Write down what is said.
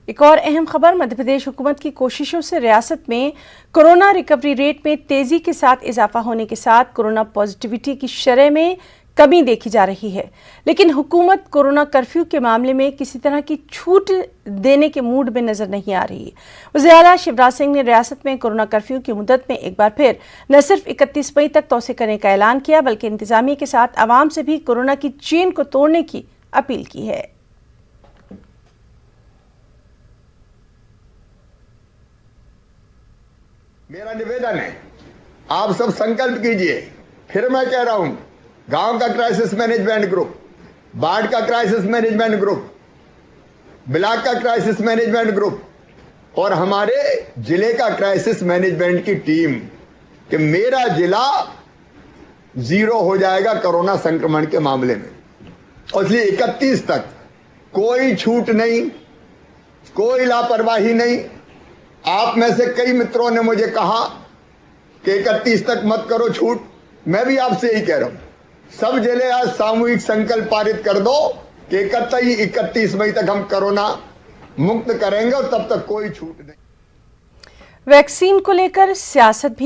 एक और अहम खबर, मध्य प्रदेश हुकूमत की कोशिशों से रियासत में कोरोना रिकवरी रेट में तेजी के साथ इजाफा होने के साथ कोरोना पॉजिटिविटी की शरह में कमी देखी जा रही है। लेकिन हुकूमत कोरोना कर्फ्यू के मामले में किसी तरह की छूट देने के मूड में नजर नहीं आ रही। वज़ीर आला शिवराज सिंह ने रियासत में कोरोना कर्फ्यू की मुद्दत में एक बार फिर न सिर्फ 31 मई तक तोसे करने का ऐलान किया, बल्कि इंतजामिया के साथ आवाम से भी कोरोना की चेन को तोड़ने की अपील की है। मेरा निवेदन है, आप सब संकल्प कीजिए। फिर मैं कह रहा हूं, गांव का क्राइसिस मैनेजमेंट ग्रुप, बाढ़ का क्राइसिस मैनेजमेंट ग्रुप, ब्लॉक का क्राइसिस मैनेजमेंट ग्रुप और हमारे जिले का क्राइसिस मैनेजमेंट की टीम कि मेरा जिला 0 हो जाएगा कोरोना संक्रमण के मामले में। और इसलिए 31 तक कोई छूट नहीं, कोई लापरवाही नहीं। आप में से कई मित्रों ने मुझे कहा कि 31 तक मत करो छूट। मैं भी आपसे यही कह रहा हूं, सब जिले आज सामूहिक संकल्प पारित कर दो कि 31 मई तक हम कोरोना मुक्त करेंगे और तब तक कोई छूट नहीं। वैक्सीन को लेकर सियासत भी